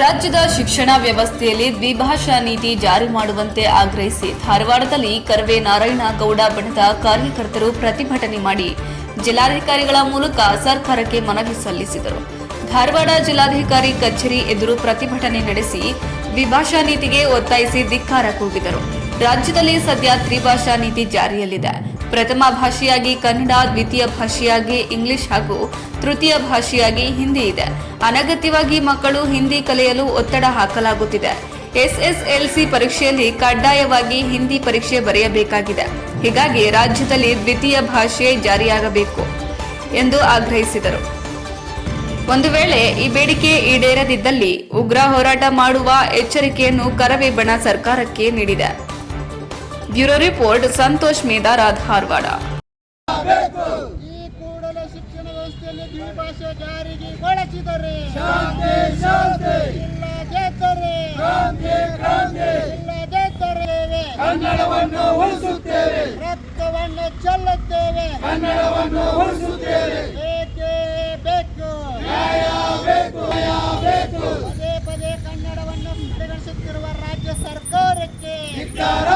ರಾಜ್ಯದ ಶಿಕ್ಷಣ ವ್ಯವಸ್ಥೆಯಲ್ಲಿ ದ್ವಿಭಾಷಾ ನೀತಿ ಜಾರಿ ಮಾಡುವಂತೆ ಆಗ್ರಹಿಸಿ ಧಾರವಾಡದಲ್ಲಿ ಕರ್ವೆ ನಾರಾಯಣಗೌಡ ಬಣದ ಕಾರ್ಯಕರ್ತರು ಪ್ರತಿಭಟನೆ ಮಾಡಿ ಜಿಲ್ಲಾಧಿಕಾರಿಗಳ ಮೂಲಕ ಸರ್ಕಾರಕ್ಕೆ ಮನವಿ ಸಲ್ಲಿಸಿದರು. ಧಾರವಾಡ ಜಿಲ್ಲಾಧಿಕಾರಿ ಕಚೇರಿ ಎದುರು ಪ್ರತಿಭಟನೆ ನಡೆಸಿ ದ್ವಿಭಾಷಾ ನೀತಿಗೆ ಒತ್ತಾಯಿಸಿ ಧಿಕ್ಕಾರ ಕೂಗಿದರು. ರಾಜ್ಯದಲ್ಲಿ ಸದ್ಯ ತ್ರಿಭಾಷಾ ನೀತಿ ಜಾರಿಯಲ್ಲಿದೆ. ಪ್ರಥಮ ಭಾಷೆಯಾಗಿ ಕನ್ನಡ, ದ್ವಿತೀಯ ಭಾಷೆಯಾಗಿ ಇಂಗ್ಲಿಷ್ ಹಾಗೂ ತೃತೀಯ ಭಾಷೆಯಾಗಿ ಹಿಂದಿ ಇದೆ. ಅನಗತ್ಯವಾಗಿ ಮಕ್ಕಳು ಹಿಂದಿ ಕಲಿಯಲು ಒತ್ತಡ ಹಾಕಲಾಗುತ್ತಿದೆ. ಎಸ್ಎಸ್ಎಲ್ಸಿ ಪರೀಕ್ಷೆಯಲ್ಲಿ ಕಡ್ಡಾಯವಾಗಿ ಹಿಂದಿ ಪರೀಕ್ಷೆ ಬರೆಯಬೇಕಾಗಿದೆ. ಹೀಗಾಗಿ ರಾಜ್ಯದಲ್ಲಿ ದ್ವಿತೀಯ ಭಾಷೆ ಜಾರಿಯಾಗಬೇಕು ಎಂದು ಆಗ್ರಹಿಸಿದರು. ಒಂದು ವೇಳೆ ಈ ಬೇಡಿಕೆ ಈಡೇರದಿದ್ದಲ್ಲಿ ಉಗ್ರ ಹೋರಾಟ ಮಾಡುವ ಎಚ್ಚರಿಕೆಯನ್ನು ಕರವೇ ಬಣ ಸರ್ಕಾರಕ್ಕೆ ನೀಡಿದೆ. Bureau report Santosh Medara, Dharwad. ಈ ಕೂಡಲೇ ಶಿಕ್ಷಣ ವ್ಯವಸ್ಥೆಯಲ್ಲಿ ದ್ವಿಭಾಷೆ ಜಾರಿಗೆ ಬಳಸಿದರೆ ಇಲ್ಲದಿದ್ದರೆ ಕನ್ನಡವನ್ನು ಉಳಿಸುತ್ತೇವೆ, ರಕ್ತವನ್ನು ಚೆಲ್ಲುತ್ತೇವೆ, ಕನ್ನಡವನ್ನು ಉಳಿಸುತ್ತೇವೆ. ಬೇಕೇ ಬೇಕು, ನ್ಯಾಯ ಬೇಕು, ನ್ಯಾಯ ಬೇಕು. ಪದೇ ಪದೇ ಕನ್ನಡವನ್ನು ಪರಿಗಣಿಸುತ್ತಿರುವ ರಾಜ್ಯ ಸರ್ಕಾರಕ್ಕೆ ಧಿಕ್ಕಾರ,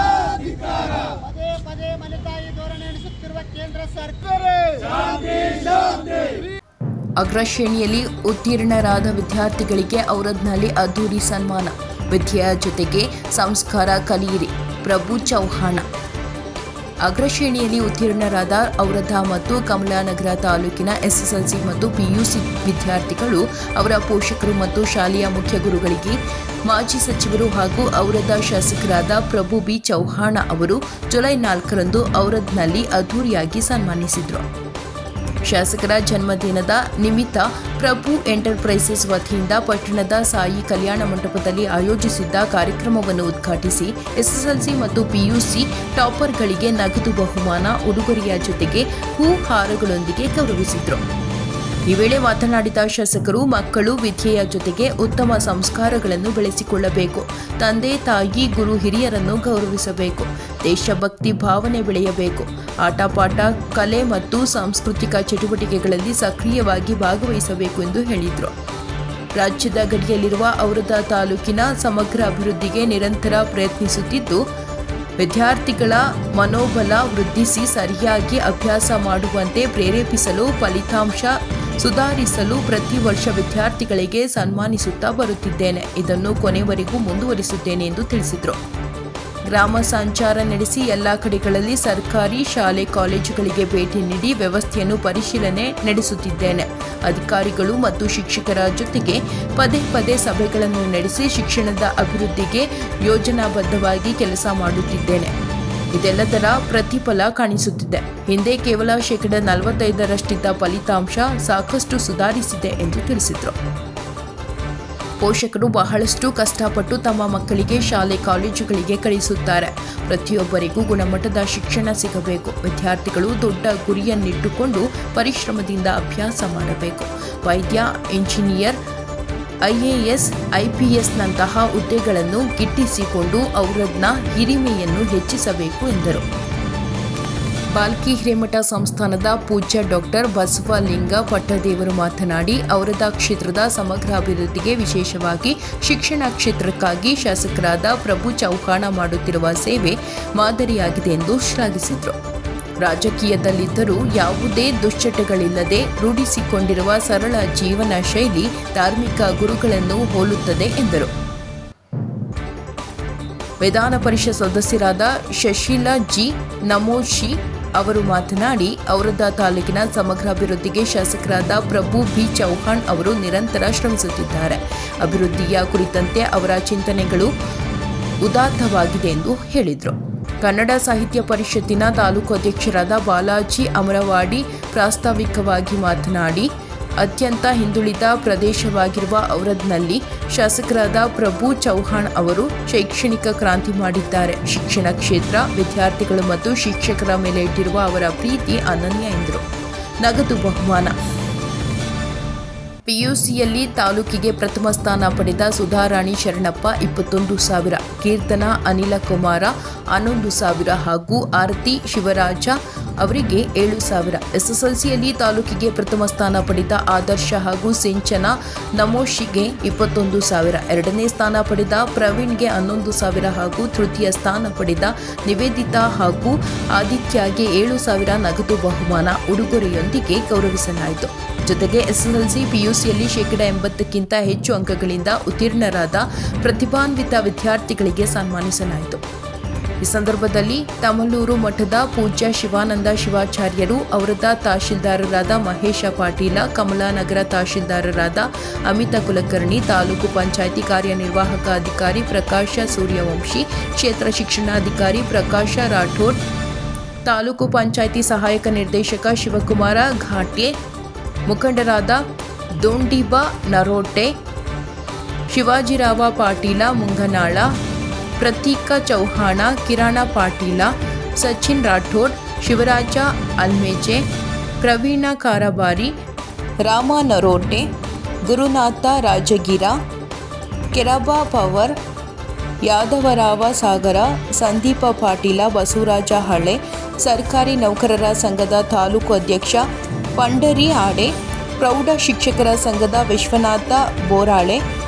ಧಿಕ್ಕಾರ. ಪದೇ ಪದೇ ಮಲತಾಯಿ ಧೋರಣೆ ನಡೆಸುತ್ತಿರುವ ಕೇಂದ್ರ ಸರ್ಕಾರ ಶಾಂತಿ, ಶಾಂತಿ. ಅಗ್ರಶ್ರೇಣಿಯಲ್ಲಿ ಉತ್ತೀರ್ಣರಾದ ವಿದ್ಯಾರ್ಥಿಗಳಿಗೆ ಔರದ್ನಲ್ಲಿ ಅದ್ದೂರಿ ಸನ್ಮಾನ. ವಿದ್ಯೆಯ ಜೊತೆಗೆ ಸಂಸ್ಕಾರ ಕಲಿಯಿರಿ, ಪ್ರಭು ಚೌಹಾಣ. ಅಗ್ರಶ್ರೇಣಿಯಲ್ಲಿ ಉತ್ತೀರ್ಣರಾದ ಔರಧ ಮತ್ತು ಕಮಲಾನಗರ ತಾಲೂಕಿನ ಎಸ್ಎಸ್ಎಲ್ಸಿ ಮತ್ತು ಪಿಯುಸಿ ವಿದ್ಯಾರ್ಥಿಗಳು ಅವರ ಪೋಷಕರು ಮತ್ತು ಶಾಲೆಯ ಮುಖ್ಯ ಗುರುಗಳಿಗೆ ಮಾಜಿ ಸಚಿವರು ಹಾಗೂ ಔರದ ಶಾಸಕರಾದ ಪ್ರಭು ಬಿ ಚೌಹಾಣ ಅವರು ಜುಲೈ 4ರಂದು ಔರದ್ನಲ್ಲಿ ಅದ್ದೂರಿಯಾಗಿ ಸನ್ಮಾನಿಸಿದರು. ಶಾಸಕರ ಜನ್ಮದಿನದ ನಿಮಿತ್ತ ಪ್ರಭು ಎಂಟರ್ಪ್ರೈಸಸ್ ವತಿಯಿಂದ ಪಟ್ಟಣದ ಸಾಯಿ ಕಲ್ಯಾಣ ಮಂಟಪದಲ್ಲಿ ಆಯೋಜಿಸಿದ್ದ ಕಾರ್ಯಕ್ರಮವನ್ನು ಉದ್ಘಾಟಿಸಿ ಎಸ್ಎಸ್ಎಲ್ಸಿ ಮತ್ತು ಪಿಯುಸಿ ಟಾಪರ್ಗಳಿಗೆ ನಗದು ಬಹುಮಾನ, ಉಡುಗೊರೆಯ ಜೊತೆಗೆ ಹೂ ಹಾರಗಳೊಂದಿಗೆ ಗೌರವಿಸಿದರು. ಈ ವೇಳೆ ಮಾತನಾಡಿದ ಶಾಸಕರು, ಮಕ್ಕಳು ವಿದ್ಯೆಯ ಜೊತೆಗೆ ಉತ್ತಮ ಸಂಸ್ಕಾರಗಳನ್ನು ಬೆಳೆಸಿಕೊಳ್ಳಬೇಕು, ತಂದೆ ತಾಯಿ ಗುರು ಹಿರಿಯರನ್ನು ಗೌರವಿಸಬೇಕು, ದೇಶಭಕ್ತಿ ಭಾವನೆ ಬೆಳೆಯಬೇಕು, ಆಟಪಾಠ, ಕಲೆ ಮತ್ತು ಸಾಂಸ್ಕೃತಿಕ ಚಟುವಟಿಕೆಗಳಲ್ಲಿ ಸಕ್ರಿಯವಾಗಿ ಭಾಗವಹಿಸಬೇಕು ಎಂದು ಹೇಳಿದರು. ರಾಜ್ಯದ ಗಡಿಯಲ್ಲಿರುವ ಔರದ ತಾಲೂಕಿನ ಸಮಗ್ರ ಅಭಿವೃದ್ಧಿಗೆ ನಿರಂತರ ಪ್ರಯತ್ನಿಸುತ್ತಿದ್ದು, ವಿದ್ಯಾರ್ಥಿಗಳ ಮನೋಬಲ ವೃದ್ಧಿಸಿ ಸರಿಯಾಗಿ ಅಭ್ಯಾಸ ಮಾಡುವಂತೆ ಪ್ರೇರೇಪಿಸಲು, ಫಲಿತಾಂಶ ಸುಧಾರಿಸಲು ಪ್ರತಿ ವರ್ಷ ವಿದ್ಯಾರ್ಥಿಗಳಿಗೆ ಸನ್ಮಾನಿಸುತ್ತಾ ಬರುತ್ತಿದ್ದೇನೆ. ಇದನ್ನು ಕೊನೆವರೆಗೂ ಮುಂದುವರಿಸುತ್ತೇನೆ ಎಂದು ತಿಳಿಸಿದರು. ಗ್ರಾಮ ಸಂಚಾರ ನಡೆಸಿ ಎಲ್ಲ ಕಡೆಗಳಲ್ಲಿ ಸರ್ಕಾರಿ ಶಾಲೆ ಕಾಲೇಜುಗಳಿಗೆ ಭೇಟಿ ನೀಡಿ ವ್ಯವಸ್ಥೆಯನ್ನು ಪರಿಶೀಲನೆ ನಡೆಸುತ್ತಿದ್ದೇನೆ. ಅಧಿಕಾರಿಗಳು ಮತ್ತು ಶಿಕ್ಷಕರ ಜೊತೆಗೆ ಪದೇ ಪದೇ ಸಭೆಗಳನ್ನು ನಡೆಸಿ ಶಿಕ್ಷಣದ ಅಭಿವೃದ್ಧಿಗೆ ಯೋಜನಾಬದ್ಧವಾಗಿ ಕೆಲಸ ಮಾಡುತ್ತಿದ್ದೇನೆ. ಇದೆಲ್ಲದರ ಪ್ರತಿಫಲ ಕಾಣಿಸುತ್ತಿದೆ. ಹಿಂದೆ ಕೇವಲ 45% ಫಲಿತಾಂಶ ಸಾಕಷ್ಟು ಸುಧಾರಿಸಿದೆ ಎಂದು ತಿಳಿಸಿದರು. ಪೋಷಕರು ಬಹಳಷ್ಟು ಕಷ್ಟಪಟ್ಟು ತಮ್ಮ ಮಕ್ಕಳಿಗೆ ಶಾಲೆ ಕಾಲೇಜುಗಳಿಗೆ ಕಳಿಸುತ್ತಾರೆ. ಪ್ರತಿಯೊಬ್ಬರಿಗೂ ಗುಣಮಟ್ಟದ ಶಿಕ್ಷಣ ಸಿಗಬೇಕು. ವಿದ್ಯಾರ್ಥಿಗಳು ದೊಡ್ಡ ಗುರಿಯನ್ನಿಟ್ಟುಕೊಂಡು ಪರಿಶ್ರಮದಿಂದ ಅಭ್ಯಾಸ ಮಾಡಬೇಕು. ವೈದ್ಯ, ಇಂಜಿನಿಯರ್, IAS, IPSನಂತಹ ಹುದ್ದೆಗಳನ್ನು ಗಿಟ್ಟಿಸಿಕೊಂಡು ಔರದ್ನ ಹಿರಿಮೆಯನ್ನು ಹೆಚ್ಚಿಸಬೇಕು ಎಂದರು. ಬಾಲ್ಕಿ ಹಿರೇಮಠ ಸಂಸ್ಥಾನದ ಪೂಜ್ಯ ಡಾಕ್ಟರ್ ಬಸವಲಿಂಗ ಪಟ್ಟದೇವರು ಮಾತನಾಡಿ, ಔರದ ಕ್ಷೇತ್ರದ ಸಮಗ್ರ ಅಭಿವೃದ್ಧಿಗೆ ವಿಶೇಷವಾಗಿ ಶಿಕ್ಷಣ ಕ್ಷೇತ್ರಕ್ಕಾಗಿ ಶಾಸಕರಾದ ಪ್ರಭು ಚೌಹಾಣ ಮಾಡುತ್ತಿರುವ ಸೇವೆ ಮಾದರಿಯಾಗಿದೆ ಎಂದು ಶ್ಲಾಘಿಸಿದರು. ರಾಜಕೀಯದಲ್ಲಿದ್ದರೂ ಯಾವುದೇ ದುಶ್ಚಟಗಳಿಲ್ಲದೆ ರೂಢಿಸಿಕೊಂಡಿರುವ ಸರಳ ಜೀವನ ಶೈಲಿ ಧಾರ್ಮಿಕ ಗುರುಗಳನ್ನು ಹೋಲುತ್ತದೆ ಎಂದರು. ವಿಧಾನ ಪರಿಷತ್ ಸದಸ್ಯರಾದ ಶಶೀಲಾ ಜಿ ನಮೋಶಿ ಅವರು ಮಾತನಾಡಿ, ಔರದ ತಾಲೂಕಿನ ಸಮಗ್ರ ಅಭಿವೃದ್ಧಿಗೆ ಶಾಸಕರಾದ ಪ್ರಭು ಬಿ ಚೌಹಾಣ್ ಅವರು ನಿರಂತರ ಶ್ರಮಿಸುತ್ತಿದ್ದಾರೆ. ಅಭಿವೃದ್ಧಿಯ ಕುರಿತಂತೆ ಅವರ ಚಿಂತನೆಗಳು ಉದಾತ್ತವಾಗಿದೆ ಎಂದು ಹೇಳಿದರು. ಕನ್ನಡ ಸಾಹಿತ್ಯ ಪರಿಷತ್ತಿನ ತಾಲೂಕು ಅಧ್ಯಕ್ಷರಾದ ಬಾಲಾಜಿ ಅಮರವಾಡಿ ಪ್ರಾಸ್ತಾವಿಕವಾಗಿ ಮಾತನಾಡಿ, ಅತ್ಯಂತ ಹಿಂದುಳಿದ ಪ್ರದೇಶವಾಗಿರುವ ಔರದ್ನಲ್ಲಿ ಶಾಸಕರಾದ ಪ್ರಭು ಚೌಹಾಣ್ ಅವರು ಶೈಕ್ಷಣಿಕ ಕ್ರಾಂತಿ ಮಾಡಿದ್ದಾರೆ. ಶಿಕ್ಷಣ ಕ್ಷೇತ್ರ, ವಿದ್ಯಾರ್ಥಿಗಳು ಮತ್ತು ಶಿಕ್ಷಕರ ಮೇಲೆ ಇಟ್ಟಿರುವ ಅವರ ಪ್ರೀತಿ ಅನನ್ಯ ಎಂದರು. ನಗದು ಬಹುಮಾನ. ಪಿಯುಸಿಯಲ್ಲಿ ತಾಲೂಕಿಗೆ ಪ್ರಥಮ ಸ್ಥಾನ ಪಡೆದ ಸುಧಾರಾಣಿ ಶರಣಪ್ಪ 21,000, ಕೀರ್ತನಾ ಅನಿಲಕುಮಾರ 11,000 ಹಾಗೂ ಆರತಿ ಶಿವರಾಜ ಅವರಿಗೆ 7,000. ಎಸ್ಎಸ್ಎಲ್ಸಿಯಲ್ಲಿ ತಾಲೂಕಿಗೆ ಪ್ರಥಮ ಸ್ಥಾನ ಪಡೆದ ಆದರ್ಶ ಹಾಗೂ ಸಿಂಚನ ನಮೋಶಿಗೆ 21,000, ಎರಡನೇ ಸ್ಥಾನ ಪಡೆದ ಪ್ರವೀಣ್ಗೆ 11,000 ಹಾಗೂ ತೃತೀಯ ಸ್ಥಾನ ಪಡೆದ ನಿವೇದಿತಾ ಹಾಗೂ ಆದಿತ್ಯಗೆ 7,000 ನಗದು ಬಹುಮಾನ ಉಡುಗೊರೆಯೊಂದಿಗೆ ಗೌರವಿಸಲಾಯಿತು. ಜೊತೆಗೆ ಎಸ್ಎಸ್ಎಲ್ಸಿ ಪಿಯುಸಿಯಲ್ಲಿ 80%ಕ್ಕಿಂತ ಹೆಚ್ಚು ಅಂಕಗಳಿಂದ ಉತ್ತೀರ್ಣರಾದ ಪ್ರತಿಭಾನ್ವಿತ ವಿದ್ಯಾರ್ಥಿಗಳಿಗೆ ಸನ್ಮಾನಿಸಲಾಯಿತು. ಈ ಸಂದರ್ಭದಲ್ಲಿ ತಮಲೂರು ಮಠದ ಪೂಜ್ಯ ಶಿವಾನಂದ ಶಿವಾಚಾರ್ಯರು, ಅವರದ ತಹಶೀಲ್ದಾರರಾದ ಮಹೇಶ ಪಾಟೀಲ, ಕಮಲಾನಗರ ತಹಶೀಲ್ದಾರರಾದ ಅಮಿತಾ ಕುಲಕರ್ಣಿ, ತಾಲೂಕು ಪಂಚಾಯಿತಿ ಕಾರ್ಯನಿರ್ವಾಹಕ ಅಧಿಕಾರಿ ಪ್ರಕಾಶ ಸೂರ್ಯವಂಶಿ, ಕ್ಷೇತ್ರ ಶಿಕ್ಷಣಾಧಿಕಾರಿ ಪ್ರಕಾಶ ರಾಠೋಡ್, ತಾಲೂಕು ಪಂಚಾಯಿತಿ ಸಹಾಯಕ ನಿರ್ದೇಶಕ ಶಿವಕುಮಾರ ಘಾಟ್ಯೆ, ಮುಖಂಡರಾದ ದೊಂಡಿಬಾ ನರೋಟೆ, ಶಿವಾಜಿರಾವ ಪಾಟೀಲ ಮುಂಗನಾಳ, ಪ್ರತೀಕ ಚೌಹಾಣ, ಕಿರಣ ಪಾಟೀಲ, ಸಚಿನ್ ರಾಠೋಡ್, ಶಿವರಾಜ ಅಲ್ಮೇಜೆ, ಪ್ರವೀಣ ಕಾರಬಾರಿ, ರಾಮ ನರೋಟೆ, ಗುರುನಾಥ ರಾಜಗಿರ, ಕೆರಬಾ ಪವರ್, ಯಾದವರಾವ ಸಾಗರ, ಸಂದೀಪ ಪಾಟೀಲ, ಬಸವರಾಜ ಹಳೆ, ಸರ್ಕಾರಿ ನೌಕರರ ಸಂಘದ ತಾಲೂಕು ಅಧ್ಯಕ್ಷ ಪಂಡರಿ ಆಡೆ, ಪ್ರೌಢ ಶಿಕ್ಷಕರ ಸಂಘದ ವಿಶ್ವನಾಥ ಬೋರಾಳೆ,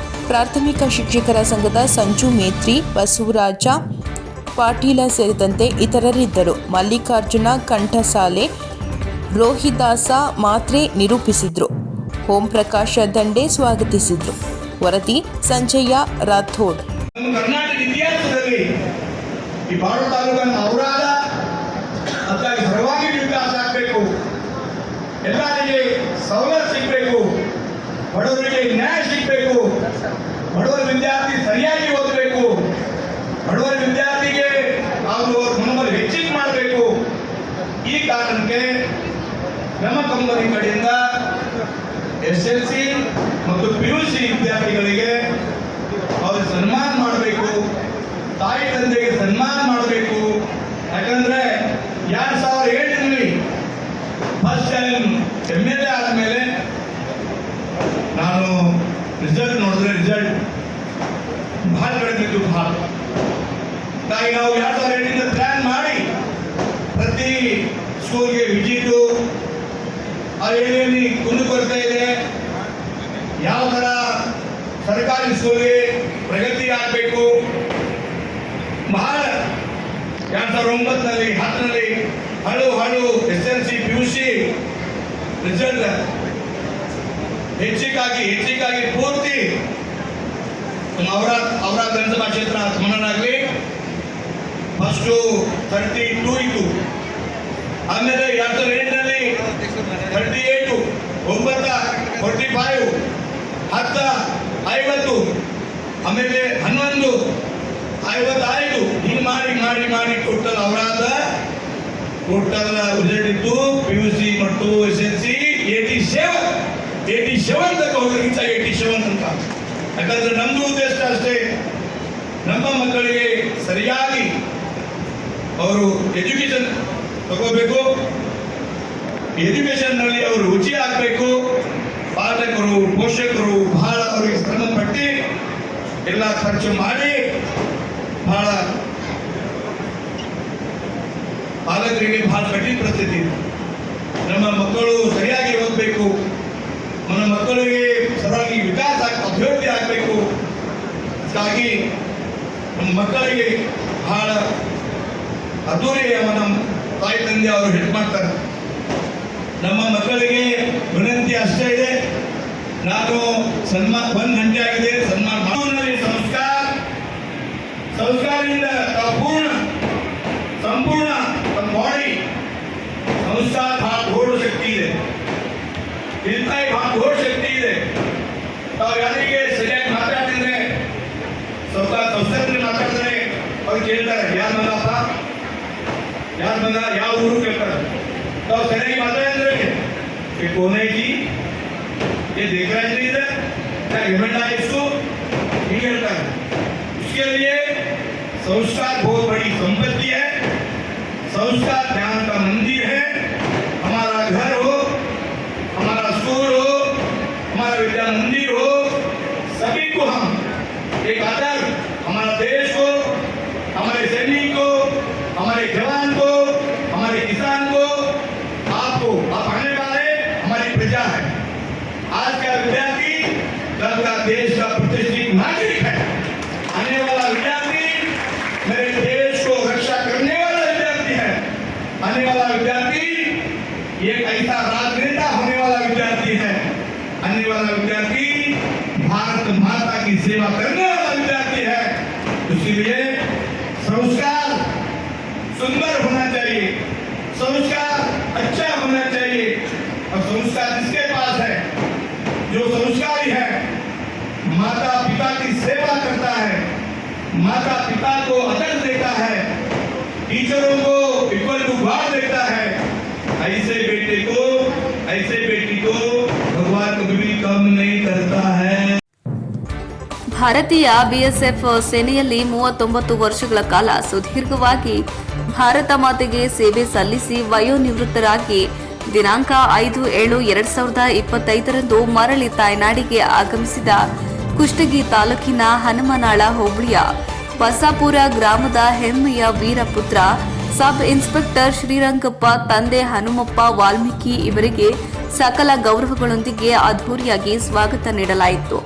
ಪ್ರಾಥಮಿಕ ಶಿಕ್ಷಕರ ಸಂಘದ ಸಂಜು ಮೇತ್ರಿ, ಬಸವರಾಜ ಪಾಟೀಲ ಸೇರಿದಂತೆ ಇತರರಿದ್ದರು. ಮಲ್ಲಿಕಾರ್ಜುನ ಕಂಠಸಾಲೆ, ರೋಹಿದಾಸ ಮಾತ್ರೆ ನಿರೂಪಿಸಿದ್ರು. ಓಂ ಪ್ರಕಾಶ ದಂಡೆ ಸ್ವಾಗತಿಸಿದ್ರು. ವರದಿ ಸಂಜಯ ರಾಥೋಡ್. ನಮ್ಮ ಕರ್ನಾಟಕ ಇತಿಹಾಸದಲ್ಲಿ ಈ ಬಾಳು ತಾಲೂಕನ್ನು ಅವರಾದ ಅದಕ್ಕಾಗಿ ಸರ್ವಾಂಗೀಣ ವಿಕಾಸ ಆಗಬೇಕು, ಎಲ್ಲರಿಗೆ ಸವಲತ್ತು ಸಿಗಬೇಕು, ಬಡವರಿಗೆ ನ್ಯಾಯ ಸಿಗಬೇಕು, ಬಡವರ ವಿದ್ಯಾರ್ಥಿ ಸರಿಯಾಗಿ ಓದಬೇಕು, ಬಡವರ ವಿದ್ಯಾರ್ಥಿಗೆ ಅವರು ಮನೋಬಲ ಹೆಚ್ಚಿಗೆ ಮಾಡಬೇಕು. ಈ ಕಾರಣಕ್ಕೆ ನಮ್ಮ ಕಂಪನಿ ಕಡೆಯಿಂದ ಎಸ್ಎಲ್ಸಿ ಮತ್ತು ಪಿಯುಸಿ ವಿದ್ಯಾರ್ಥಿಗಳಿಗೆ ಅವರು ಸನ್ಮಾನ ಮಾಡಬೇಕು, ತಾಯಿ ತಂದೆಗೆ ಸನ್ಮಾನ ಮಾಡಬೇಕು. ಯಾಕಂದ್ರೆ 2007ರಲ್ಲಿ ಫಸ್ಟ್ ಟೈಮ್ MLA ಆದಮೇಲೆ ನಾನು ರಿಸಲ್ಟ್ ನೋಡಿದ್ರೆ ರಿಸಲ್ಟ್ ಭಾಳ ಕಡಿಮೆ ಇದ್ದು ಭಾಳ ಹಾಗಾಗಿ ನಾವು 2008ರಿಂದ ಪ್ಲಾನ್ ಮಾಡಿ ಪ್ರತಿ ಸ್ಕೂಲ್ಗೆ ವಿಜಿಟು, ಏನೇನು ಕುಂದುಕೊರತೆ ಇದೆ, ಯಾವ ಥರ ಸರ್ಕಾರಿ ಸ್ಕೂಲ್ಗೆ ಪ್ರಗತಿ ಆಗಬೇಕು, ಬಹಳ 2009ರಲ್ಲಿ 10ರಲ್ಲಿ ಹಳು SLC PUC ರಿಸಲ್ಟ್ ಹೆಚ್ಚಿಗಾಗಿ ಪೂರ್ತಿ ಅವರ ವಿಧಾನಸಭಾ ಕ್ಷೇತ್ರ ಮನನಾಗಲಿ ಫಸ್ಟು 32 ಇತ್ತು, ಆಮೇಲೆ 2008ರಲ್ಲಿ 38, 9 45, 10 50, ಆಮೇಲೆ 11 55 ಹಿಂಗೆ ಮಾಡಿ ಟೋಟಲ್ ಅವರಾದ ಟೋಟಲ್ ರಿಸಲ್ಟ್ ಇತ್ತು PUC ಮತ್ತು SLC 87 ತನಕ ಹೋಗಲಿಕ್ಕಿಂತ 87 ತನಕ. ಯಾಕಂದ್ರೆ ನಮ್ದು ಉದ್ದೇಶ ಅಷ್ಟೇ, ನಮ್ಮ ಮಕ್ಕಳಿಗೆ ಸರಿಯಾಗಿ ಅವರು ಎಜುಕೇಶನ್ ತಗೋಬೇಕು, ಎಜುಕೇಶನ್ನಲ್ಲಿ ಅವರು ರುಚಿ ಆಗಬೇಕು. ಪಾಲಕರು ಪೋಷಕರು ಬಹಳ ಅವರಿಗೆ ಶ್ರಮ ಪಟ್ಟು ಎಲ್ಲ ಖರ್ಚು ಮಾಡಿ ಬಹಳ ಪಾಲಕರಿಗೆ ಬಹಳ ಕಠಿಣ ಪರಿಸ್ಥಿತಿ. ನಮ್ಮ ಮಕ್ಕಳು ಸರಿಯಾಗಿ ಓದಬೇಕು, ನಮ್ಮ ಮಕ್ಕಳಿಗೆ ಸರಿಯಾಗಿ ವಿಕಾಸ ಅಭಿವೃದ್ಧಿ ಆಗಬೇಕು. ಹಾಗಾಗಿ ನಮ್ಮ ಮಕ್ಕಳಿಗೆ ಬಹಳ ಅದ್ದೂರಿ ನಮ್ಮ ತಾಯಿ ತಂದೆ ಅವರು ಹೆಲ್ಪ್ ಮಾಡ್ತಾರೆ. ನಮ್ಮ ಮಕ್ಕಳಿಗೆ ವಿನಂತಿ ಅಷ್ಟೇ ಇದೆ, ನಾನು ಸನ್ಮಾನ 1 ಗಂಟೆ ಆಗಿದೆ, ಸನ್ಮಾನ ಮಾಡೋದ್ರಲ್ಲಿ ಸಂಸ್ಕಾರದಿಂದ ಸಂಪೂರ್ಣ ನಮ್ಮ ಬಾಡಿ ಸಂಸ್ಕಾರ ಬಹಳ ದೊಡ್ಡ ಶಕ್ತಿ ಇದೆ, ನಿರ್ಣಯ ಬಹಳ ದೊಡ್ಡ ಶಕ್ತಿ ಇದೆ. ನಾವು ಯಾರಿಗೆ ಸರಿಯಾಗಿ ಮಾತಾಡ್ತಿದ್ರೆ ಸಂಸ್ಥೆ ಮಾತಾಡಿದ್ರೆ ಅವ್ರು ಕೇಳ್ತಾರೆ, ಯಾರ ಮಗಪ್ಪ, ಯಾರ ಮಗ, ಯಾವ ಊರು ಕೇಳ್ತಾರೆ. ನಾವು ಸರಿಯಾಗಿ ಮಾತಾಡಿದ್ರೆ कौन है जी, ये देख रहा है इधर क्या इवेंट है, इसको नहीं करता है. उसके लिए संस्कार बहुत बड़ी संपत्ति है. संस्कार ज्ञान का मंदिर है. हमारा घर हो, हमारा स्कूल हो, हमारा विद्या मंदिर हो, सभी को हम एक आदर, हमारा देश को, हमारे सैनिक को, हमारे जवान को, हमारे किसान को आने वाला विद्यार्थी एक ऐसा राजनेता होने वाला विद्यार्थी है। आने वाला विद्यार्थी भारत माता की सेवा करने वाला विद्यार्थी है। इसीलिए संस्कार सुंदर होना चाहिए, संस्कार अच्छा होना चाहिए। और संस्कार जिसके पास है, जो संस्कारी है, माता पिता की सेवा करता है, माता पिता को आदर देता है, टीचरों को इक्वल टू गॉड देता है, ऐसे बेटे को, ऐसे बेटी को भगवान कभी कम नहीं करता है। ಭಾರತೀಯ ಬಿಎಸ್ಎಫ್ ಸೇನೆಯಲ್ಲಿ 39 ವರ್ಷಗಳ ಕಾಲ ಸುದೀರ್ಘವಾಗಿ ಭಾರತ ಮಾತೆಗೆ ಸೇವೆ ಸಲ್ಲಿಸಿ ವಯೋನಿವೃತ್ತರಾಗಿ ದಿನಾಂಕ 5/7/2025ರಂದು ಮರಳಿ ತಾಯ್ನಾಡಿಗೆ ಆಗಮಿಸಿದ ಕುಷ್ಟಗಿ ತಾಲೂಕಿನ ಹನುಮನಾಳ ಹೋಬಳಿಯ ಬಸಾಪುರ ಗ್ರಾಮದ ಹೆಮ್ಮೆಯ ವೀರಪುತ್ರ ಸಬ್ ಇನ್ಸ್ಪೆಕ್ಟರ್ ಶ್ರೀರಂಗಪ್ಪ ತಂದೆ ಹನುಮಪ್ಪ ವಾಲ್ಮೀಕಿ ಇವರಿಗೆ ಸಕಲ ಗೌರವಗಳೊಂದಿಗೆ ಅದ್ಧೂರಿಯಾಗಿ ಸ್ವಾಗತ ನೀಡಲಾಯಿತು.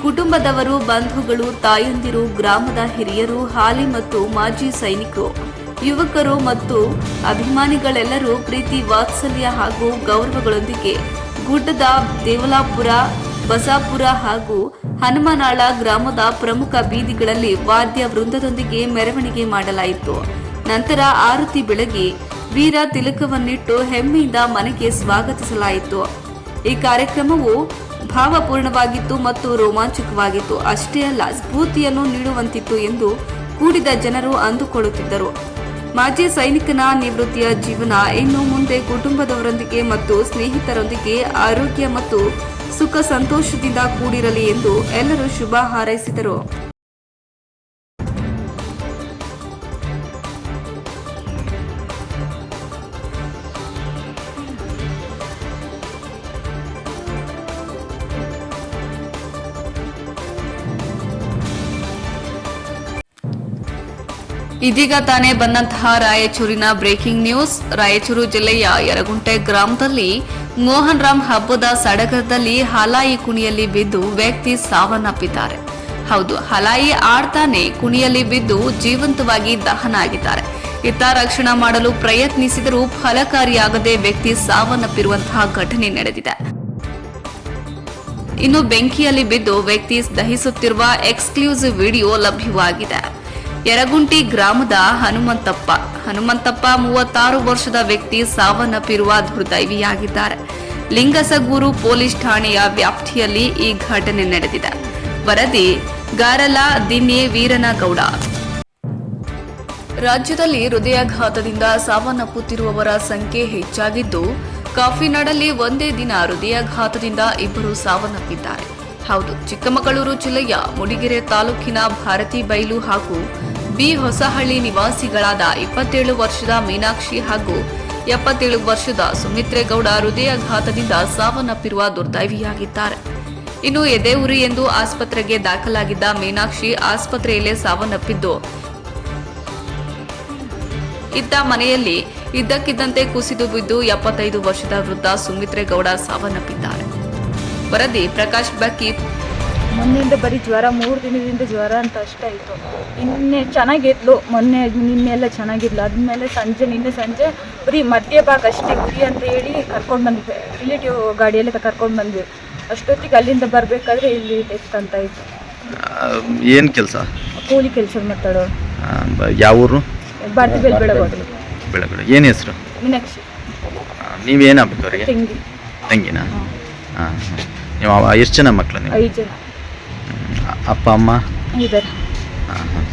ಕುಟುಂಬದವರು, ಬಂಧುಗಳು, ತಾಯಂದಿರು, ಗ್ರಾಮದ ಹಿರಿಯರು, ಹಾಲಿ ಮತ್ತು ಮಾಜಿ ಸೈನಿಕರು, ಯುವಕರು ಮತ್ತು ಅಭಿಮಾನಿಗಳೆಲ್ಲರೂ ಪ್ರೀತಿ, ವಾತ್ಸಲ್ಯ ಹಾಗೂ ಗೌರವಗಳೊಂದಿಗೆ ಗುಡ್ಡದ ದೇವಲಾಪುರ, ಬಸಾಪುರ ಹಾಗೂ ಹನುಮನಾಳ ಗ್ರಾಮದ ಪ್ರಮುಖ ಬೀದಿಗಳಲ್ಲಿ ವಾದ್ಯ ವೃಂದದೊಂದಿಗೆ ಮೆರವಣಿಗೆ ಮಾಡಲಾಯಿತು. ನಂತರ ಆರತಿ ಬೆಳಗಿ ವೀರ ತಿಲಕವನ್ನಿಟ್ಟು ಹೆಮ್ಮೆಯಿಂದ ಮನೆಗೆ ಸ್ವಾಗತಿಸಲಾಯಿತು. ಈ ಕಾರ್ಯಕ್ರಮವು ಭಾವಪೂರ್ಣವಾಗಿತ್ತು ಮತ್ತು ರೋಮಾಂಚಕವಾಗಿತ್ತು. ಅಷ್ಟೇ ಅಲ್ಲ, ಸ್ಫೂರ್ತಿಯನ್ನು ನೀಡುವಂತಿತ್ತು ಎಂದು ಕೂಡಿದ ಜನರು ಅಂದುಕೊಳ್ಳುತ್ತಿದ್ದರು. ಮಾಜಿ ಸೈನಿಕನ ನಿವೃತ್ತಿಯ ಜೀವನ ಇನ್ನು ಮುಂದೆ ಕುಟುಂಬದವರೊಂದಿಗೆ ಮತ್ತು ಸ್ನೇಹಿತರೊಂದಿಗೆ ಆರೋಗ್ಯ ಮತ್ತು ಸುಖ ಸಂತೋಷದಿಂದ ಕೂಡಿರಲಿ ಎಂದು ಎಲ್ಲರೂ ಶುಭ ಹಾರೈಸಿದರು. ಇದೀಗ ತಾನೇ ಬಂದಂತಹ ರಾಯಚೂರಿನ ಬ್ರೇಕಿಂಗ್ ನ್ಯೂಸ್. ರಾಯಚೂರು ಜಿಲ್ಲೆಯ ಯರಗುಂಟೆ ಗ್ರಾಮದಲ್ಲಿ ಮೋಹನ್ ರಾಮ್ ಹಬ್ಬದ ಸಡಗರದಲ್ಲಿ ಹಲಾಯಿ ಕುಣಿಯಲ್ಲಿ ಬಿದ್ದು ವ್ಯಕ್ತಿ ಸಾವನ್ನಪ್ಪಿದ್ದಾರೆ. ಹೌದು, ಹಲಾಯಿ ಆಡ್ತಾನೆ ಕುಣಿಯಲ್ಲಿ ಬಿದ್ದು ಜೀವಂತವಾಗಿ ದಹನ ಆಗಿದ್ದಾರೆ. ಇತ್ತ ರಕ್ಷಣೆ ಮಾಡಲು ಪ್ರಯತ್ನಿಸಿದರೂ ಫಲಕಾರಿಯಾಗದೆ ವ್ಯಕ್ತಿ ಸಾವನ್ನಪ್ಪಿರುವಂತಹ ಘಟನೆ ನಡೆದಿದೆ. ಇನ್ನು ಬೆಂಕಿಯಲ್ಲಿ ಬಿದ್ದು ವ್ಯಕ್ತಿ ದಹಿಸುತ್ತಿರುವ ಎಕ್ಸ್ಕ್ಲೂಸಿವ್ ವಿಡಿಯೋ ಲಭ್ಯವಾಗಿದೆ. ಯರಗುಂಟಿ ಗ್ರಾಮದ ಹನುಮಂತಪ್ಪ 36 ವರ್ಷದ ವ್ಯಕ್ತಿ ಸಾವನ್ನಪ್ಪಿರುವ ದುರ್ದೈವಿಯಾಗಿದ್ದಾರೆ. ಲಿಂಗಸಗೂರು ಪೊಲೀಸ್ ಠಾಣೆಯ ವ್ಯಾಪ್ತಿಯಲ್ಲಿ ಈ ಘಟನೆ ನಡೆದಿದೆ. ವರದಿ ಗಾರಲ ದಿನ್ನೆ ವೀರನಗೌಡ. ರಾಜ್ಯದಲ್ಲಿ ಹೃದಯಾಘಾತದಿಂದ ಸಾವನ್ನಪ್ಪುತ್ತಿರುವವರ ಸಂಖ್ಯೆ ಹೆಚ್ಚಾಗಿದ್ದು, ಕಾಫಿನಾಡಲ್ಲಿ ಒಂದೇ ದಿನ ಹೃದಯಾಘಾತದಿಂದ 2 ಸಾವನ್ನಪ್ಪಿದ್ದಾರೆ. ಹೌದು, ಚಿಕ್ಕಮಗಳೂರು ಜಿಲ್ಲೆಯ ಮೂಡಿಗೆರೆ ತಾಲೂಕಿನ ಭಾರತಿ ಬೈಲು ಹಾಗೂ ಬಿ ಹೊಸಹಳ್ಳಿ ನಿವಾಸಿಗಳಾದ 27 ವರ್ಷದ ಮೀನಾಕ್ಷಿ ಹಾಗೂ 77 ವರ್ಷದ ಸುಮಿತ್ರೇಗೌಡ ಹೃದಯಾಘಾತದಿಂದ ಸಾವನ್ನಪ್ಪಿರುವ ದುರ್ದೈವಿಯಾಗಿದ್ದಾರೆ. ಇನ್ನು ಎದೆ ಉರಿ ಎಂದು ಆಸ್ಪತ್ರೆಗೆ ದಾಖಲಾಗಿದ್ದ ಮೀನಾಕ್ಷಿ ಆಸ್ಪತ್ರೆಯಲ್ಲೇ ಸಾವನ್ನಪ್ಪಿದ್ದು, ಇದ್ದ ಮನೆಯಲ್ಲಿ ಇದ್ದಕ್ಕಿದ್ದಂತೆ ಕುಸಿದು ಬಿದ್ದು 75 ವರ್ಷದ ವೃದ್ಧ ಸುಮಿತ್ರೇಗೌಡ ಸಾವನ್ನಪ್ಪಿದ್ದಾರೆ. ವರದಿ ಪ್ರಕಾಶ್ ಬಕ್ಕಿ. ಮೊನ್ನೆಯಿಂದ ಬರೀ ಜ್ವರ, 3 ದಿನದಿಂದ ಜ್ವರ ಅಂತ ಅಷ್ಟೇ ಆಯಿತು. ನಿನ್ನೆ ಚೆನ್ನಾಗಿದ್ಲು, ನಿನ್ನೆಲ್ಲ ಚೆನ್ನಾಗಿದ್ಲು. ಆದಮೇಲೆ ನಿನ್ನೆ ಸಂಜೆ ಬರೀ ಮಧ್ಯ ಭಾಗ ಅಷ್ಟೇ ಉರಿ ಅಂತ ಹೇಳಿ ಕರ್ಕೊಂಡು ಬಂದ್ವಿ, ರಿಲೇಟಿವ್ ಗಾಡಿಯಲ್ಲಿ ಕರ್ಕೊಂಡು ಬಂದ್ವಿ. ಅಷ್ಟೊತ್ತಿಗೆ ಅಲ್ಲಿಂದ ಬರಬೇಕಾದ್ರೆ ಇಲ್ಲಿ ಡೆತ್ ಅಂತ ಇತ್ತು. ಏನು ಕೆಲಸ? ಕೂಲಿ ಕೆಲಸ ಮಾತಾಡೋ. ಯಾವ ಊರು? ಭಾರತಿ ಬೆಳಗೋದು. ಬೆಳಗೋದು. ಏನು ಹೆಸರು? ಮೀನಾಕ್ಷಿ. ನೀವೇನಾಗಬೇಕು ಅವರಿಗೆ? ತಂಗಿ. ತಂಗಿನಾ? ಹಾಂ. ನೀವು ಎಷ್ಟು ಜನ ಮಕ್ಕಳು ನೀವು? 5 ಜನ. ಅಪ್ಪ ಅಮ್ಮ ಇದ್ದಾರೆ. ಹಾಂ ಹಾಂ.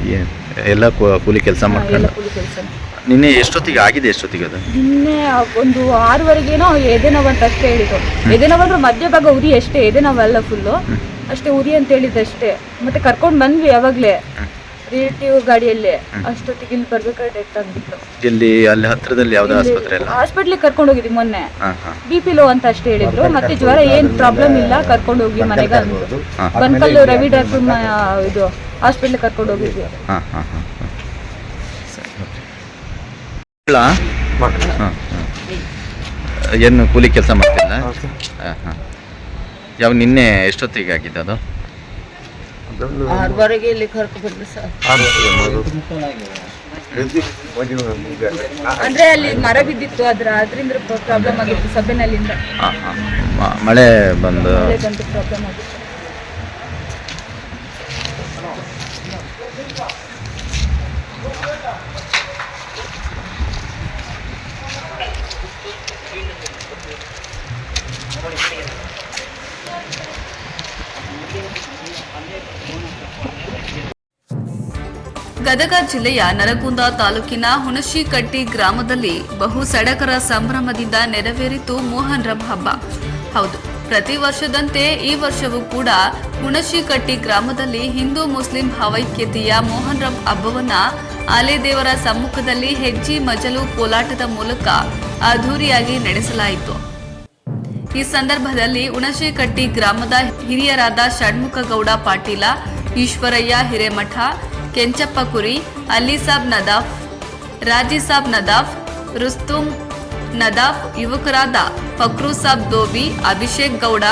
ಎಲ್ಲ ಕೂಲಿ ಕೆಲಸ ಮಾಡ್ಕೊಂಡು. ಕೂಲಿ ಕೆಲಸ. ನಿನ್ನೆ ಎಷ್ಟೊತ್ತಿಗೆ ಆಗಿದೆ? ಎಷ್ಟೊತ್ತಿಗೆ ಅದು? ನಿನ್ನೆ ಒಂದು 6ವರೆಗೇನೋ ಎದೆ ನೋವು ಅಂತ ಅಷ್ಟೇ ಹೇಳಿದ್ದು. ಎದೆ ನೋವು ಅಂದ್ರೆ ಮಧ್ಯ ಭಾಗ ಉರಿ ಅಷ್ಟೇ, ಎದೆ ನೋವಲ್ಲ ಫುಲ್ಲು ಅಷ್ಟೇ ಉರಿ ಅಂತ ಹೇಳಿದ್ದಷ್ಟೇ. ಮತ್ತೆ ಕರ್ಕೊಂಡು ಬಂದ್ವಿ ಯಾವಾಗಲೇ ರಿಲೇಟಿವ್ ಗಾಡಿಯಲ್ಲೇ. ಅಷ್ಟೊತ್ತಿಗೆ ಇಲ್ಲಿ ಬರ್ಬೇಕಾದ್ರೆ ಡೆತ್ ಆಗ್ಬಿಟ್ಟು. ಇಲ್ಲಿ ಅಲ್ಲಿ ಹತ್ರದಲ್ಲಿ ಯಾವ್ದು ಆಸ್ಪತ್ರೆ ಇಲ್ಲ? ಹಾಸ್ಪಿಟ್ಲಿಗೆ ಕರ್ಕೊಂಡು ಹೋಗಿದ್ವಿ ಮೊನ್ನೆ. BP ಲೋ ಅಂತ ಅಷ್ಟೇ ಹೇಳಿದ್ರು. ಮತ್ತೆ ಜ್ವರ ಏನ್ ಪ್ರಾಬ್ಲಮ್ ಇಲ್ಲ, ಕರ್ಕೊಂಡು ಹೋಗಿ ಮನೆಗೆ ಅಂದ್ರು. ಬನ್ಕಲ್ಲು ರವಿ ಡಾಕ್ಟರ್ ಇದು ಹಾಸ್ಪಿಟ್ಲಿಗೆ ಕರ್ಕೊಂಡು ಹೋಗಿದ್ವಿ. ಏನು ಕೂಲಿ ಕೆಲಸ ಮಾಡ್ತಿಲ್ಲ? ಯಾವ ನಿನ್ನೆ ಎಷ್ಟೊತ್ತಿಗೆ ಆಗಿದ್ದು ಅದು? 6ವರೆಗೆ ಇಲ್ಲಿ ಕರ್ಕೊಂಡು ಬಂದ್ವಿ ಸರ್. ಅಂದ್ರೆ ಅಲ್ಲಿ ಮರ ಬಿದ್ದಿತ್ತು ಅದರಿಂದ ಪ್ರಾಬ್ಲಮ್ ಆಗಿತ್ತು ಸಭೆನಲ್ಲಿಂದ ಹಾಂ ಹಾಂ ಮಳೆ ಬಂದು ಬಂದು ಪ್ರಾಬ್ಲಮ್ ಆಗಿತ್ತು. ಗದಗ ಜಿಲ್ಲೆಯ ನರಗುಂದ ತಾಲೂಕಿನ ಹುಣಶಿಕಟ್ಟಿ ಗ್ರಾಮದಲ್ಲಿ ಬಹು ಸಡಗರ ಸಂಭ್ರಮದಿಂದ ನೆರವೇರಿತು ಮೊಹರಂ ಹಬ್ಬ. ಹೌದು, ಪ್ರತಿ ವರ್ಷದಂತೆ ಈ ವರ್ಷವೂ ಕೂಡ ಹುಣಶಿಕಟ್ಟಿ ಗ್ರಾಮದಲ್ಲಿ ಹಿಂದೂ ಮುಸ್ಲಿಂ ಭಾವೈಕ್ಯತೆಯ ಮೊಹರಂ ಹಬ್ಬವನ್ನ ಆಲೆದೇವರ ಸಮ್ಮುಖದಲ್ಲಿ ಹೆಜ್ಜೆ ಮಜಲು ಕೋಲಾಟದ ಮೂಲಕ ಅದ್ಧೂರಿಯಾಗಿ ನಡೆಸಲಾಯಿತು. ಈ ಸಂದರ್ಭದಲ್ಲಿ ಹುಣಶಿಕಟ್ಟಿ ಗ್ರಾಮದ ಹಿರಿಯರಾದ ಷಣ್ಮುಖಗೌಡ ಪಾಟೀಲ, ಈಶ್ವರಯ್ಯ ಹಿರೇಮಠ, ಕೆಂಚಪ್ಪ ಕುರಿ, ಅಲಿಸಾಬ್ ನದಾಫ್, ರಾಜಿಸಾಬ್ ನದಾಫ್, ರುಸ್ತುಂ ನದಾಫ್, ಯುವಕರಾದ ಫಕ್ರೂಸಾಬ್ ದೋಬಿ, ಅಭಿಷೇಕ್ ಗೌಡ,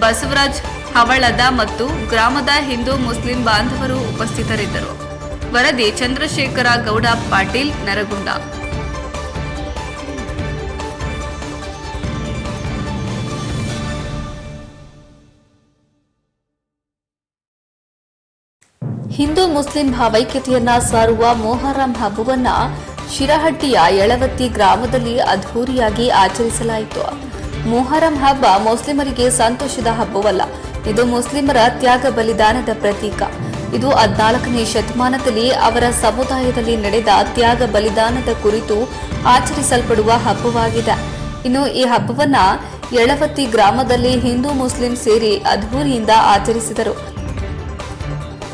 ಬಸವರಾಜ್ ಹವಳದ ಮತ್ತು ಗ್ರಾಮದ ಹಿಂದೂ ಮುಸ್ಲಿಂ ಬಾಂಧವರು ಉಪಸ್ಥಿತರಿದ್ದರು. ವರದಿ ಚಂದ್ರಶೇಖರ ಗೌಡ ಪಾಟೀಲ್, ನರಗುಂದ. ಹಿಂದೂ ಮುಸ್ಲಿಂ ಭಾವೈಕ್ಯತೆಯನ್ನ ಸಾರುವ ಮೊಹರಂ ಹಬ್ಬವನ್ನ ಶಿರಹಟ್ಟಿಯ ಯಳವತ್ತಿ ಗ್ರಾಮದಲ್ಲಿ ಅದ್ಧೂರಿಯಾಗಿ ಆಚರಿಸಲಾಯಿತು. ಮೊಹರಂ ಹಬ್ಬ ಮುಸ್ಲಿಮರಿಗೆ ಸಂತೋಷದ ಹಬ್ಬವಲ್ಲ, ಇದು ಮುಸ್ಲಿಮರ ತ್ಯಾಗ ಬಲಿದಾನದ ಪ್ರತೀಕ. ಇದು 14ನೇ ಶತಮಾನದಲ್ಲಿ ಅವರ ಸಮುದಾಯದಲ್ಲಿ ನಡೆದ ತ್ಯಾಗ ಬಲಿದಾನದ ಕುರಿತು ಆಚರಿಸಲ್ಪಡುವ ಹಬ್ಬವಾಗಿದೆ. ಇನ್ನು ಈ ಹಬ್ಬವನ್ನ ಯಳವತ್ತಿ ಗ್ರಾಮದಲ್ಲಿ ಹಿಂದೂ ಮುಸ್ಲಿಂ ಸೇರಿ ಅದ್ಧೂರಿಯಿಂದ ಆಚರಿಸಿದರು.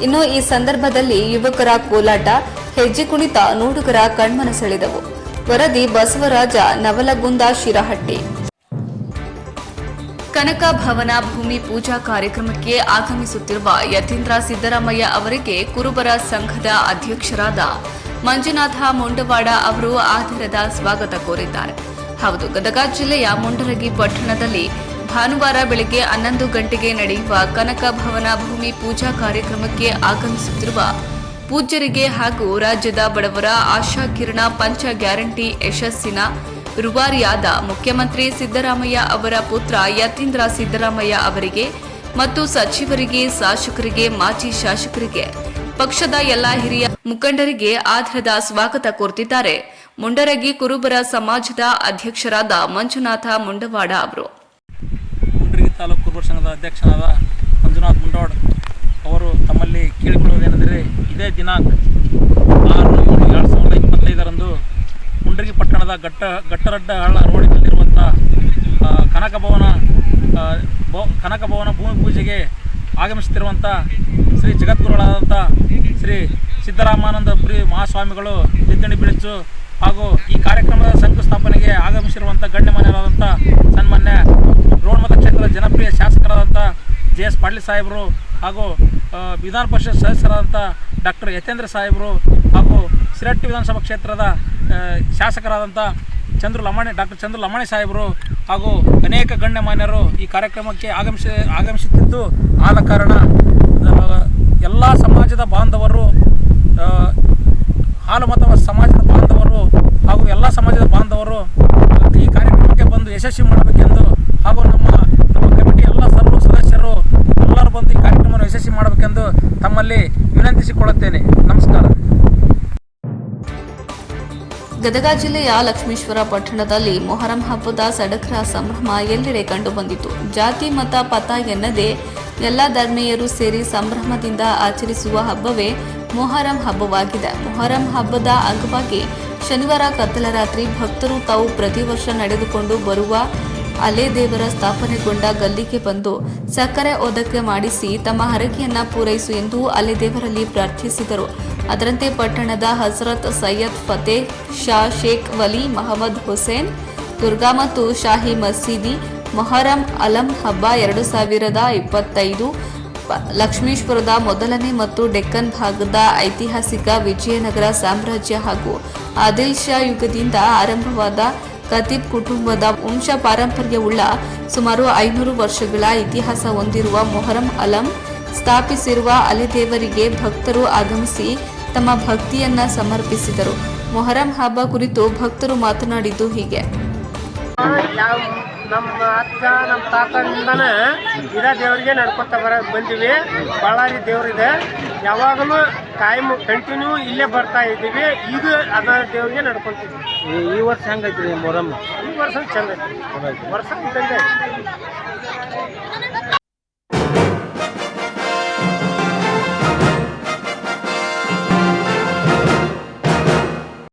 ಇನ್ನು ಈ ಸಂದರ್ಭದಲ್ಲಿ ಯುವಕರ ಕೋಲಾಟ, ಹೆಜ್ಜೆ ಕುಣಿತ ನೋಡುಗರ ಕಣ್ಮನ ಸೆಳೆದವು. ವರದಿ ಬಸವರಾಜ, ನವಲಗುಂದ, ಶಿರಹಟ್ಟಿ. ಕನಕ ಭವನ ಭೂಮಿ ಪೂಜಾ ಕಾರ್ಯಕ್ರಮಕ್ಕೆ ಆಗಮಿಸುತ್ತಿರುವ ಯತೀಂದ್ರ ಸಿದ್ದರಾಮಯ್ಯ ಅವರಿಗೆ ಕುರುಬರ ಸಂಘದ ಅಧ್ಯಕ್ಷರಾದ ಮಂಜುನಾಥ ಮುಂಡವಾಡ ಅವರು ಆದರದ ಸ್ವಾಗತ ಕೋರಿದ್ದಾರೆ. ಹೌದು, ಗದಗ ಜಿಲ್ಲೆಯ ಮುಂಡರಗಿ ಪಟ್ಟಣದಲ್ಲಿ ಭಾನುವಾರ ಬೆಳಗ್ಗೆ 11 ಗಂಟೆಗೆ ನಡೆಯುವ ಕನಕ ಭವನ ಭೂಮಿ ಪೂಜಾ ಕಾರ್ಯಕ್ರಮಕ್ಕೆ ಆಗಮಿಸುತ್ತಿರುವ ಪೂಜ್ಯರಿಗೆ ಹಾಗೂ ರಾಜ್ಯದ ಬಡವರ ಆಶಾಕಿರಣ ಪಂಚ ಗ್ಯಾರಂಟಿ ಯಶಸ್ಸಿನ ರೂವಾರಿಯಾದ ಮುಖ್ಯಮಂತ್ರಿ ಸಿದ್ದರಾಮಯ್ಯ ಅವರ ಪುತ್ರ ಯತೀಂದ್ರ ಸಿದ್ದರಾಮಯ್ಯ ಅವರಿಗೆ ಮತ್ತು ಸಚಿವರಿಗೆ, ಶಾಸಕರಿಗೆ, ಮಾಜಿ ಶಾಸಕರಿಗೆ, ಪಕ್ಷದ ಎಲ್ಲಾ ಹಿರಿಯ ಮುಖಂಡರಿಗೆ ಆದರದ ಸ್ವಾಗತ ಕೋರುತ್ತಿದ್ದಾರೆ ಮುಂಡರಗಿ ಕುರುಬರ ಸಮಾಜದ ಅಧ್ಯಕ್ಷರಾದ ಮಂಜುನಾಥ ಮುಂಡವಾಡ ಅವರು. ತಾಲೂಕು ಕುರುಬರ ಸಂಘದ ಅಧ್ಯಕ್ಷರಾದ ಮಂಜುನಾಥ್ ಮುಂಡವಾಡ್ ಅವರು ತಮ್ಮಲ್ಲಿ ಕೇಳಿಕೊಳ್ಳುವುದೇನೆಂದರೆ, ಇದೇ ದಿನಾಂಕ 6/7/2025 ಮುಂಡರಗಿ ಪಟ್ಟಣದ ಗಟ್ಟರಡ್ಡಹಳ್ಳ ರೋಡಿನಲ್ಲಿರುವಂಥ ಕನಕ ಭವನ ಭೂಮಿ ಪೂಜೆಗೆ ಆಗಮಿಸುತ್ತಿರುವಂಥ ಶ್ರೀ ಜಗದ್ಗುರುಗಳಾದಂಥ ಶ್ರೀ ಸಿದ್ದರಾಮಾನಂದ ಪುರಿ ಮಹಾಸ್ವಾಮಿಗಳು ತಿದ್ದಣಿ ಬಿಳಿಸು ಹಾಗೂ ಈ ಕಾರ್ಯಕ್ರಮದ ಶಂಕುಸ್ಥಾಪನೆಗೆ ಆಗಮಿಸಿರುವಂಥ ಗಣ್ಯಮಾನ್ಯರಾದಂಥ ಸನ್ಮಾನ್ಯ ರೋಣಮತ ಕ್ಷೇತ್ರದ ಜನಪ್ರಿಯ ಶಾಸಕರಾದಂಥ JS ಪಾಟೀಲ್ ಸಾಹೇಬರು ಹಾಗೂ ವಿಧಾನ ಪರಿಷತ್ ಸದಸ್ಯರಾದಂಥ ಡಾಕ್ಟರ್ ಯತೇಂದ್ರ ಸಾಹೇಬರು ಹಾಗೂ ಶಿರಹಟ್ಟಿ ವಿಧಾನಸಭಾ ಕ್ಷೇತ್ರದ ಶಾಸಕರಾದಂಥ ಡಾಕ್ಟರ್ ಚಂದ್ರು ಲಮಾಣಿ ಸಾಹೇಬರು ಹಾಗೂ ಅನೇಕ ಗಣ್ಯಮಾನ್ಯರು ಈ ಕಾರ್ಯಕ್ರಮಕ್ಕೆ ಆಗಮಿಸುತ್ತಿದ್ದು, ಆದ ಕಾರಣ ಎಲ್ಲ ಸಮಾಜದ ಬಾಂಧವರು, ಹಾಲು ಮತ ಸಮಾಜದ ಬಾಂಧವರು ಹಾಗೂ ಎಲ್ಲ ಸಮಾಜದ ಬಾಂಧವರು ಈ ಕಾರ್ಯಕ್ರಮಕ್ಕೆ ಬಂದು ಯಶಸ್ವಿ ಮಾಡಬೇಕೆಂದು ಹಾಗೂ ನಮ್ಮ ಕಮಿಟಿ ಎಲ್ಲ ಸರ್ವ ಸದಸ್ಯರು ಎಲ್ಲರೂ ಬಂದು ಈ ಕಾರ್ಯಕ್ರಮವನ್ನು ಯಶಸ್ವಿ ಮಾಡಬೇಕೆಂದು ತಮ್ಮಲ್ಲಿ ವಿನಂತಿಸಿಕೊಳ್ಳುತ್ತೇನೆ. ನಮಸ್ಕಾರ. ಗದಗ ಜಿಲ್ಲೆಯ ಲಕ್ಷ್ಮೀಶ್ವರ ಪಟ್ಟಣದಲ್ಲಿ ಮೊಹರಂ ಹಬ್ಬದ ಸಡಗರ ಸಂಭ್ರಮ ಎಲ್ಲೆಡೆ ಕಂಡುಬಂದಿತು. ಜಾತಿ ಮತ ಪಥ ಎನ್ನದೇ ಎಲ್ಲ ಧರ್ಮೀಯರು ಸೇರಿ ಸಂಭ್ರಮದಿಂದ ಆಚರಿಸುವ ಹಬ್ಬವೇ ಮೊಹರಂ ಹಬ್ಬವಾಗಿದೆ. ಮೊಹರಂ ಹಬ್ಬದ ಅಂಗವಾಗಿ ಶನಿವಾರ ಕತ್ತಲ ರಾತ್ರಿ ಭಕ್ತರು ತಾವು ಪ್ರತಿ ವರ್ಷ ನಡೆದುಕೊಂಡು ಬರುವ ಅಲೆದೇವರ ಸ್ಥಾಪನೆಗೊಂಡ ಗಲ್ಲಿಗೆ ಬಂದು ಸಕ್ಕರೆ ಒದಕೆ ಮಾಡಿಸಿ ತಮ್ಮ ಹರಕೆಯನ್ನ ಪೂರೈಸು ಎಂದು ಅಲೆದೇವರಲ್ಲಿ ಪ್ರಾರ್ಥಿಸಿದರು. ಅದರಂತೆ ಪಟ್ಟಣದ ಹಜರತ್ ಸೈಯದ್ ಫತೇ ಶಾ ಶೇಖ್ ವಲಿ ಮಹಮ್ಮದ್ ಹುಸೇನ್ ದುರ್ಗಾ ಮತ್ತು ಶಾಹಿ ಮಸೀದಿ ಮೊಹರಂ ಅಲಂ ಹಬ್ಬ 2025 ಲಕ್ಷ್ಮೀಶ್ವರದ ಮೊದಲನೇ ಮತ್ತು ಡೆಕ್ಕನ್ ಭಾಗದ ಐತಿಹಾಸಿಕ ವಿಜಯನಗರ ಸಾಮ್ರಾಜ್ಯ ಹಾಗೂ ಆದಿಲ್ ಶಾ ಯುಗದಿಂದ ಆರಂಭವಾದ ಖತೀಬ್ ಕುಟುಂಬದ ವಂಶ ಪಾರಂಪರ್ಯವುಳ್ಳ ಸುಮಾರು 500 ವರ್ಷಗಳ ಇತಿಹಾಸ ಹೊಂದಿರುವ ಮೊಹರಂ ಅಲಂ ಸ್ಥಾಪಿಸಿರುವ ಅಲೆದೇವರಿಗೆ ಭಕ್ತರು ಆಗಮಿಸಿ ತಮ್ಮ ಭಕ್ತಿಯನ್ನ ಸಮರ್ಪಿಸಿದರು. ಮೊಹರಂ ಹಬ್ಬ ಕುರಿತು ಭಕ್ತರು ಮಾತನಾಡಿದ್ದು ಹೀಗೆ. ನಮ್ಮ ಅಜ್ಜ ನಮ್ಮ ತಾತನಿಂದನೇ ಇದೇ ದೇವರಿಗೆ ನಡ್ಕೊತ ಬಂದಿವಿ. ಬಳ್ಳಾರಿ ದೇವರಿದೆ, ಯಾವಾಗಲೂ ಕಾಯಂ ಕಂಟಿನ್ಯೂ ಇಲ್ಲೇ ಬರ್ತಾ ಇದ್ದೀವಿ. ಈಗ ಅದ ದೇವರಿಗೆ ನಡ್ಕೊತೀವಿ. ಈ ವರ್ಷ ಹೆಂಗೈತ್ರಿ ಮೊಹರಂ? ಈ ವರ್ಷ ಚಂದ ಐತಿ, ವರ್ಷ ಇದ್ದಂಗೆ ಐತಿ.